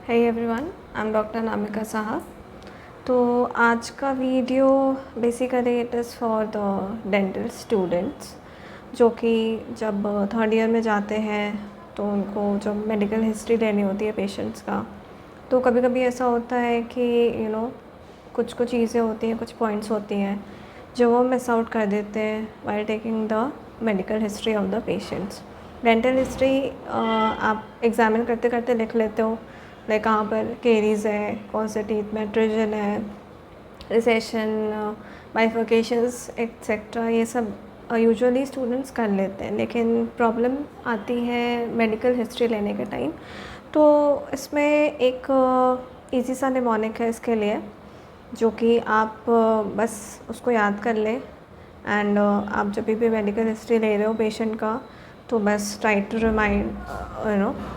Hey everyone, I'm Dr. Namika Saha. तो आज का video basically it is for the dental students जो कि जब थर्ड ईयर में जाते हैं तो उनको जब मेडिकल हिस्ट्री लेनी होती है पेशेंट्स का, तो कभी कभी ऐसा होता है कि कुछ कुछ चीज़ें होती हैं, कुछ पॉइंट्स होती हैं जो वो मिस आउट कर देते हैं while taking the medical history of the patients. Dental history आप एग्ज़ामिन करते करते लिख लेते हो, लाइक कहाँ पर केरीज़ है, कौन से टीथ में ट्रिजन है, रिसेशन, बाइफर्केशंस एक्सेट्रा, ये सब यूजुअली स्टूडेंट्स कर लेते हैं। लेकिन प्रॉब्लम आती है मेडिकल हिस्ट्री लेने के टाइम। तो इसमें एक इजी सा निमोनिक है इसके लिए, जो कि आप बस उसको याद कर लें। एंड आप जब भी मेडिकल हिस्ट्री ले रहे हो पेशेंट का, तो बस try to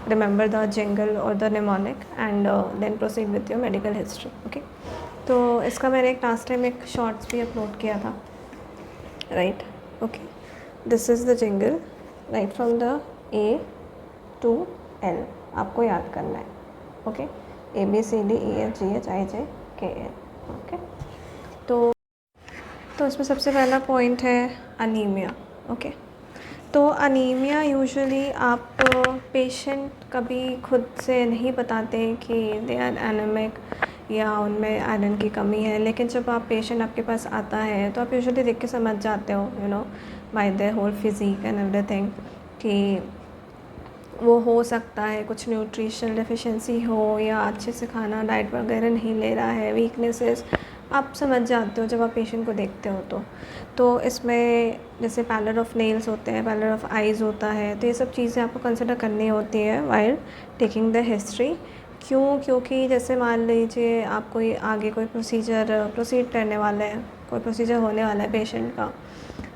remember the jingle और the mnemonic and then proceed with your medical history. Okay, तो इसका मैंने एक लास्ट टाइम एक शॉर्ट्स भी अपलोड किया था, right. Okay, this is the jingle right from the A to L, आपको याद करना है। Okay, ABCDEFGHIJKL। ओके, तो इसमें सबसे पहला पॉइंट है अनीमिया। ओके, तो अनीमिया यूजुअली आप पेशेंट कभी खुद से नहीं बताते कि दे आर एनेमिक या उनमें आयरन की कमी है, लेकिन जब आप पेशेंट आपके पास आता है तो आप यूजुअली देख के समझ जाते हो, by the whole physique and everything, कि वो हो सकता है कुछ न्यूट्रिशनल डेफिशिएंसी हो या अच्छे से खाना डाइट वगैरह नहीं ले रहा है, वीकनेसेस आप समझ जाते हो जब आप पेशेंट को देखते हो। तो इसमें जैसे पैलर ऑफ नेल्स होते हैं, पैलर ऑफ आइज़ होता है, तो ये सब चीज़ें आपको कंसिडर करनी होती है वाइल टेकिंग द हिस्ट्री। क्योंकि जैसे मान लीजिए आप कोई आगे कोई प्रोसीड करने वाले हैं, कोई प्रोसीजर होने वाला है पेशेंट का,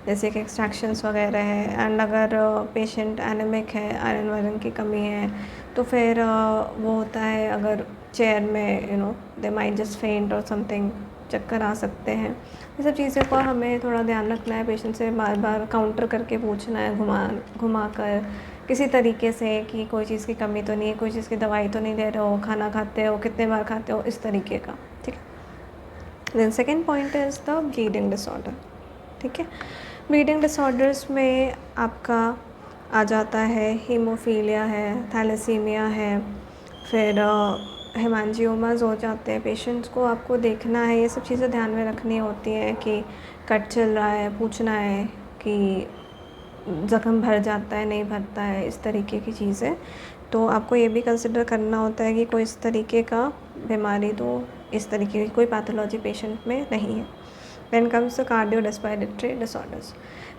जैसे कि एक्सट्रैक्शंस वगैरह है, एंड अगर पेशेंट एनेमिक है, आयरन वायरन की कमी है, तो फिर वो होता है अगर चेयर में दे माइट जस्ट फेंट और समथिंग, चक्कर आ सकते हैं। ये सब चीज़ों का हमें थोड़ा ध्यान रखना है, पेशेंट से बार बार काउंटर करके पूछना है, घुमा कर किसी तरीके से, कि कोई चीज़ की कमी तो नहीं है, कोई चीज़ की दवाई तो नहीं ले रहे हो, खाना खाते हो, कितने बार खाते हो, इस तरीके का। ठीक है, then second point is the bleeding disorder. ठीक है, ब्लीडिंग डिसऑर्डर्स में आपका आ जाता है हीमोफीलिया है, थैलेसीमिया है, फिर हेमांजियोमास हो जाते हैं पेशेंट्स को। आपको देखना है, ये सब चीज़ें ध्यान में रखनी होती हैं कि कट चल रहा है, पूछना है कि ज़ख्म भर जाता है, नहीं भरता है, इस तरीके की चीज़ें। तो आपको ये भी कंसिडर करना होता है कि कोई इस तरीके का बीमारी, तो इस तरीके की कोई पैथोलॉजी पेशेंट में नहीं है। Then comes the cardio respiratory disorders.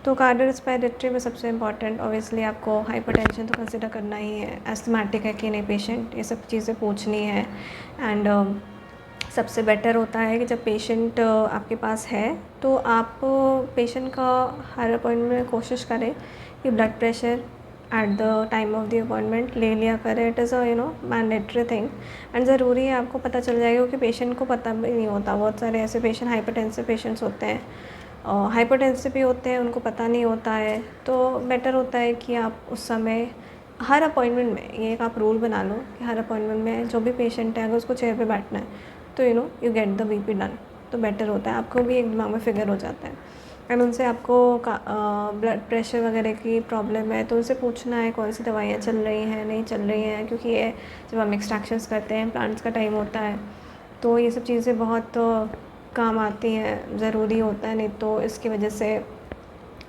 तो कार्डियो रेस्पिरेटरी में सबसे इम्पॉर्टेंट ऑब्वियसली आपको हाइपरटेंशन तो कंसिडर करना ही है, एस्थमेटिक है कि नहीं पेशेंट, ये सब चीज़ें पूछनी है। एंड सबसे बेटर होता है कि जब पेशेंट आपके पास है तो आप पेशेंट का हर अपॉइंटमेंट में कोशिश करें कि blood pressure at the time of the appointment ले लिया करें। It is a mandatory thing and ज़रूरी है, आपको पता चल जाएगा, क्योंकि पेशेंट को पता भी नहीं होता। बहुत सारे ऐसे पेशेंट हाइपरटेंसिव पेशेंट्स होते हैं, हाइपरटेंसिव भी होते हैं, उनको पता नहीं होता है। तो बेटर होता है कि आप उस समय हर अपॉइंटमेंट में, ये एक आप रूल बना लो कि हर अपॉइंटमेंट में जो भी पेशेंट है, अगर उसको चेयर पे बैठना है तो you get the BP done, तो बेटर होता है, आपको भी एक दिमाग में फिगर हो जाता है। एंड उनसे आपको ब्लड प्रेशर वगैरह की प्रॉब्लम है तो उनसे पूछना है कौन सी दवाइयाँ चल रही हैं, नहीं चल रही हैं, क्योंकि ये जब हम एक्सट्रैक्शंस करते हैं, प्लांट्स का टाइम होता है, तो ये सब चीज़ें बहुत काम आती हैं, ज़रूरी होता है। नहीं तो इसकी वजह से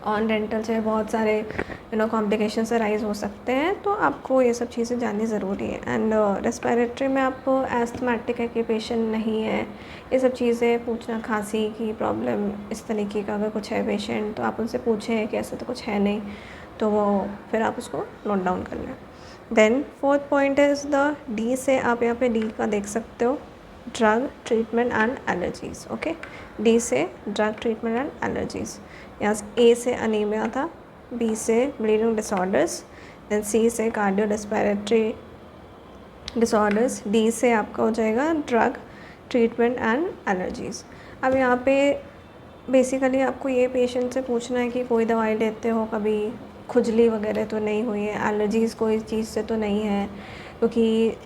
ऑन डेंटल से बहुत सारे कॉम्प्लिकेशंस अराइज हो सकते हैं, तो आपको ये सब चीज़ें जाननी ज़रूरी है। एंड रेस्पिरेटरी में आप एस्थमेटिक है कि पेशेंट नहीं है, ये सब चीज़ें पूछना, खांसी की प्रॉब्लम इस तरीके का अगर कुछ है पेशेंट, तो आप उनसे पूछें कि ऐसा तो कुछ है नहीं, तो वो फिर आप उसको नोट डाउन कर लें। Then fourth point is the D से, आप यहाँ पे डी का देख सकते हो, drug treatment and allergies. Okay, D से ड्रग ट्रीटमेंट एंड एलर्जीज़। यहाँ ए से अनीमिया था, बी से ब्लीडिंग डिसऑर्डर्स, देन सी से कार्डियो रेस्पिरेटरी डिसऑर्डर्स, डी से आपका हो जाएगा ड्रग ट्रीटमेंट एंड एलर्जीज़। अब यहाँ पे बेसिकली आपको ये पेशेंट से पूछना है कि कोई दवाई लेते हो, कभी खुजली वगैरह तो नहीं हुई है, एलर्जीज़ कोई चीज़ से तो नहीं है, क्योंकि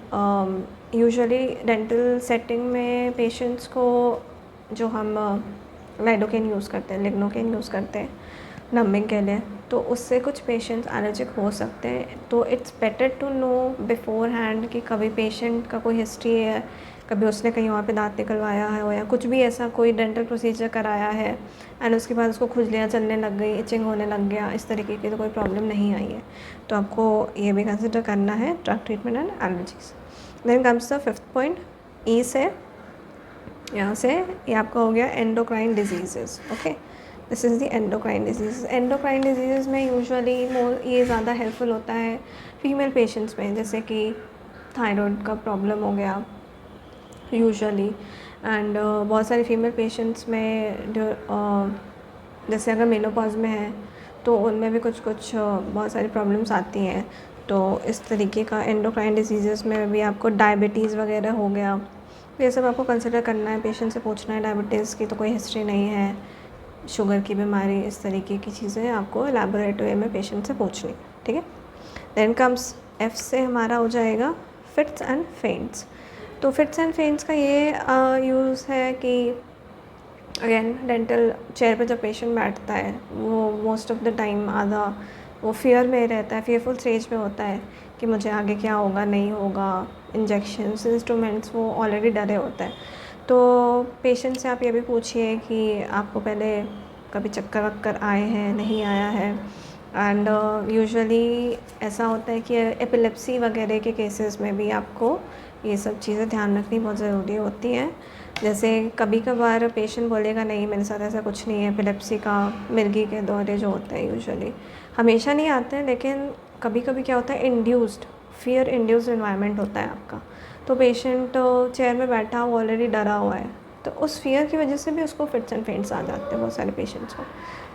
यूजुअली डेंटल सेटिंग में पेशेंट्स को जो हम लाइडोकेन यूज़ करते हैं, लिग्नोकेन यूज़ करते हैं नंबिंग के लिए, तो उससे कुछ पेशेंट्स एलर्जिक हो सकते हैं। तो it's better to know beforehand कि कभी पेशेंट का कोई हिस्ट्री है, कभी उसने कहीं और पे दांत निकलवाया है या कुछ भी ऐसा कोई डेंटल प्रोसीजर कराया है एंड उसके बाद उसको खुजलियाँ चलने लग गई, इचिंग होने लग गया, इस तरीके की तो कोई प्रॉब्लम नहीं आई है। तो आपको ये भी कंसिडर करना है drug treatment and allergies. Then comes the fifth point, E से, यहाँ से ये आपका हो गया endocrine disease. Okay, this is the endocrine disease. Endocrine disease में यूजुअली ये ज़्यादा हेल्पफुल होता है फीमेल पेशेंट्स में, जैसे कि थायराइड का प्रॉब्लम हो गया यूजुअली, एंड बहुत सारे फीमेल पेशेंट्स में जो जैसे अगर मेनोपॉज में है तो उनमें भी कुछ बहुत सारी प्रॉब्लम्स आती हैं। तो इस तरीके का एंडोक्राइन डिजीज़ में भी आपको डायबिटीज़ वगैरह हो गया, तो ये सब आपको कंसिडर करना है, पेशेंट से पूछना है डायबिटीज़ की तो कोई हिस्ट्री नहीं है, शुगर की बीमारी, इस तरीके की चीज़ें आपको एलैबोरेट वे में पेशेंट से पूछनी है। ठीक है, देन कम्स एफ से हमारा हो जाएगा फिट्स एंड फेंट्स। तो फिट्स एंड फेंट्स का ये यूज़ है कि अगेन डेंटल चेयर पे जब पेशेंट बैठता है वो मोस्ट ऑफ द टाइम आधा वो फियर में रहता है, फियरफुल स्टेज में होता है कि मुझे आगे क्या होगा नहीं होगा, इंजेक्शंस इंस्ट्रूमेंट्स, वो ऑलरेडी डरे होता है। तो पेशेंट से आप ये भी पूछिए कि आपको पहले कभी चक्कर वक्कर आए हैं, नहीं आया है। एंड यूजुअली ऐसा होता है कि एपिलेप्सी वगैरह के केसेस में भी आपको ये सब चीज़ें ध्यान रखनी बहुत ज़रूरी होती हैं। जैसे कभी कभार पेशेंट बोलेगा नहीं मेरे साथ ऐसा कुछ नहीं है, एपिलेप्सी का मिर्गी के दौरे जो होते हैं यूजुअली हमेशा नहीं आते हैं, लेकिन कभी कभी क्या होता है इंड्यूस्ड फियर इंड्यूस्ड एनवायरनमेंट होता है आपका। तो पेशेंट चेयर में बैठा हुआ ऑलरेडी डरा हुआ है, तो उस फियर की वजह से भी उसको फिट्स एंड फेंट्स आ जाते हैं बहुत सारे पेशेंट्स को।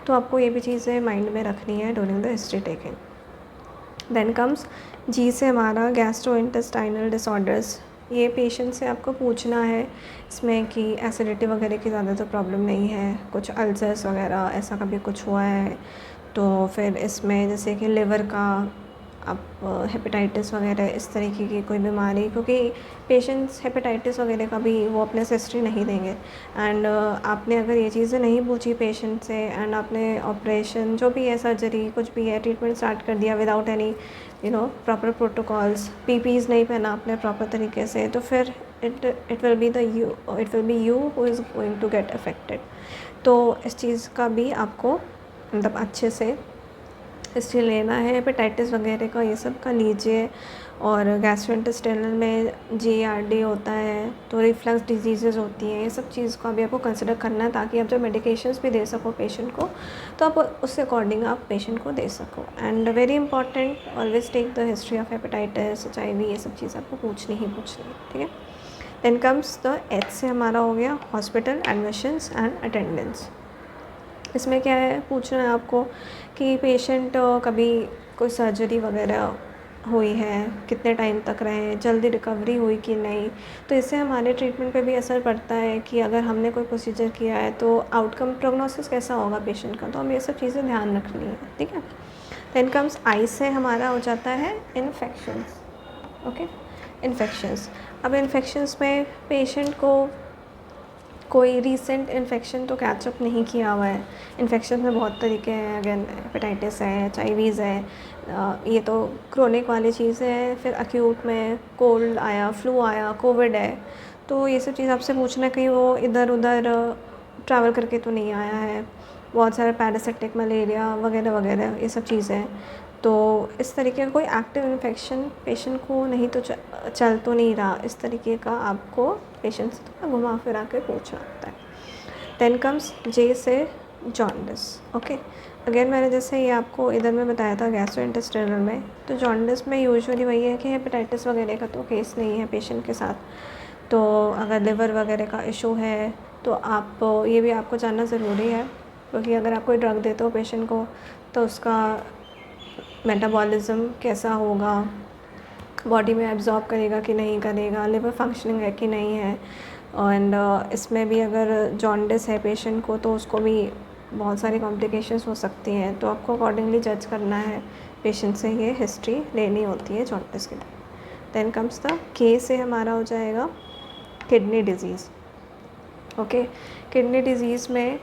तो आपको ये भी चीज़ें माइंड में रखनी है during the history taking. Then comes G से हमारा गैस्ट्रोइंटेस्टाइनल डिसऑर्डर्स। ये पेशेंट से आपको पूछना है इसमें कि एसिडिटी वगैरह की ज़्यादा तो प्रॉब्लम नहीं है, कुछ अल्सर्स वगैरह ऐसा कभी कुछ हुआ है तो फिर इसमें जैसे कि लिवर का आप हेपेटाइटिस वगैरह इस तरीके की कोई बीमारी, क्योंकि पेशेंट्स हेपेटाइटिस वगैरह का भी वो अपने से हिस्ट्री नहीं देंगे। एंड आपने अगर ये चीज़ें नहीं पूछी पेशेंट से एंड आपने ऑपरेशन जो भी है, सर्जरी कुछ भी है, ट्रीटमेंट स्टार्ट कर दिया without any proper protocols, PPEs नहीं पहना आपने प्रॉपर तरीके से, तो फिर it will be you who is going to get affected. तो इस चीज़ का भी आपको मतलब अच्छे से हिस्ट्री लेना है। हेपेटाइटिस वगैरह का ये सब का लीजिए। और गैस्ट्रोइंटेस्टाइनल में GERD होता है, तो रिफ्लक्स डिजीज़ होती हैं, ये सब चीज़ को भी आपको कंसिडर करना है ताकि आप जब मेडिकेशंस भी दे सको पेशेंट को तो आप उसके अकॉर्डिंग आप पेशेंट को दे सको। And very important, always take the history of hepatitis, HIV, ये सब चीज़ आपको पूछनी ही पूछनी है। ठीक है, देन कम्स द H से हमारा हो गया हॉस्पिटल एडमिशंस एंड अटेंडेंस। इसमें क्या है, पूछना है आपको कि पेशेंट कभी कोई सर्जरी वगैरह हुई है, कितने टाइम तक रहे, जल्दी रिकवरी हुई कि नहीं। तो इससे हमारे ट्रीटमेंट पे भी असर पड़ता है कि अगर हमने कोई प्रोसीजर किया है तो आउटकम प्रोग्नोसिस कैसा होगा पेशेंट का, तो हमें ये सब चीज़ें ध्यान रखनी है। ठीक है, देन कम्स आई से हमारा हो जाता है इन्फेक्शंस। Okay, infections. अब इन्फेक्शंस में पेशेंट को कोई रीसेंट इन्फेक्शन तो कैचअप नहीं किया हुआ है। इन्फेक्शन में बहुत तरीके हैं, अगेन हेपेटाइटिस है, HIVs है, ये तो क्रोनिक वाली चीज़ है। फिर अक्यूट में कोल्ड आया, फ्लू आया, कोविड है, तो ये सब चीज़ आपसे पूछना कहीं वो इधर उधर ट्रैवल करके तो नहीं आया है। बहुत सारे पैरासिटिक मलेरिया वगैरह वगैरह ये सब चीज़ें। तो इस तरीके का कोई एक्टिव इन्फेक्शन पेशेंट को नहीं तो चल तो नहीं रहा, इस तरीके का आपको पेशेंट से थोड़ा घुमा फिरा के पूछना होता है। देन कम्स J से जॉन्डिस। ओके, अगेन मैंने जैसे ये आपको इधर में बताया था गैस्ट्रोइंटेस्टाइनल में, तो जॉन्डिस में यूजुअली वही है कि हेपेटाइटिस वगैरह का तो केस नहीं है पेशेंट के साथ। तो अगर लिवर वगैरह का इशू है तो आप ये भी आपको जानना ज़रूरी है, क्योंकि अगर आप कोई ड्रग देते हो पेशेंट को तो उसका मेटाबॉलिज्म कैसा होगा, बॉडी में एब्जॉर्ब करेगा कि नहीं करेगा, लिवर फंक्शनिंग है कि नहीं है। एंड इसमें भी अगर जॉन्डिस है पेशेंट को तो उसको भी बहुत सारी कॉम्प्लिकेशंस हो सकती हैं, तो आपको अकॉर्डिंगली जज करना है, पेशेंट से ये हिस्ट्री लेनी होती है जॉन्डिस के लिए। देन कम्स द के से हमारा हो जाएगा kidney disease. Okay, kidney disease में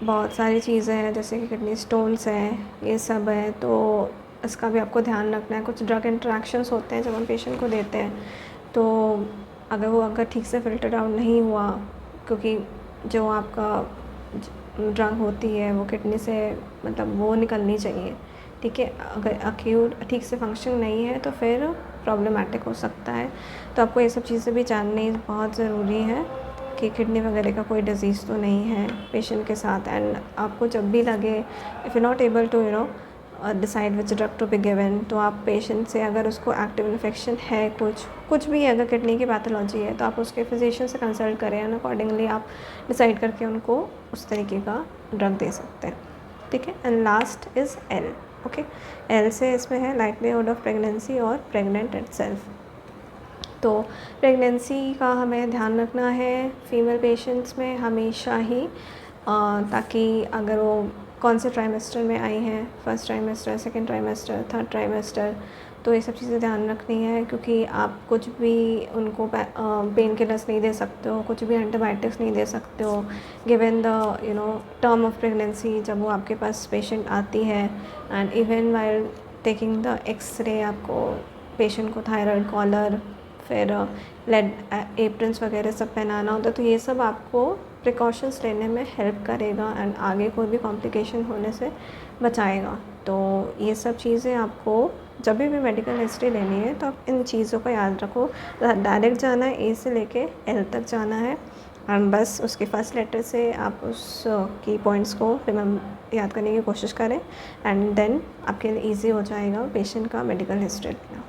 बहुत सारी चीज़ें हैं, जैसे कि किडनी स्टोन्स हैं, ये सब है, तो इसका भी आपको ध्यान रखना है। कुछ ड्रग इंटरेक्शंस होते हैं जब हम पेशेंट को देते हैं, तो अगर ठीक से फ़िल्टर आउट नहीं हुआ, क्योंकि जो आपका ड्रग होती है वो किडनी से मतलब वो निकलनी चाहिए, ठीक है। अगर एक्यूट ठीक से फंक्शन नहीं है तो फिर प्रॉब्लमेटिक हो सकता है। तो आपको ये सब चीज़ें भी जाननी बहुत ज़रूरी है कि किडनी वगैरह का कोई डिज़ीज़ तो नहीं है पेशेंट के साथ। एंड आपको जब भी लगे, if you not able to decide which drug to be given, तो आप पेशेंट से, अगर उसको एक्टिव इन्फेक्शन है, कुछ भी अगर किडनी की पैथोलॉजी है, तो आप उसके फिजिशियन से कंसल्ट करें एंड अकॉर्डिंगली आप डिसाइड करके उनको उस तरीके का ड्रग दे सकते हैं, ठीक है। And last is L. Okay, L से इसमें है लाइक्लीहुड ऑफ प्रेगनेंसी और प्रेग्नेंट इटसेल्फ। तो प्रेगनेंसी का हमें ध्यान रखना है फीमेल पेशेंट्स में हमेशा ही, ताकि अगर वो कौन से ट्राइमेस्टर में आई हैं, first trimester, second trimester, third trimester, तो ये सब चीज़ें ध्यान रखनी है, क्योंकि आप कुछ भी उनको पेन किलर्स नहीं दे सकते हो, कुछ भी एंटीबायोटिक्स नहीं दे सकते हो given the term of pregnancy, जब वो आपके पास पेशेंट आती है। And even while taking the X ray, आपको पेशेंट को थायराइड कॉलर, फिर लेड एप्रन्स वगैरह सब पहनाना होता है, तो ये सब आपको प्रिकॉशंस लेने में हेल्प करेगा एंड आगे कोई भी कॉम्प्लिकेशन होने से बचाएगा। तो ये सब चीज़ें आपको जब भी मेडिकल हिस्ट्री लेनी है तो आप इन चीज़ों का याद रखो। डायरेक्ट जाना है, ए से लेके एल तक जाना है, एंड बस उसके फर्स्ट लेटर से आप उस की पॉइंट्स को याद करने की कोशिश करें, एंड देन आपके लिए ईजी हो जाएगा पेशेंट का मेडिकल हिस्ट्री लेना।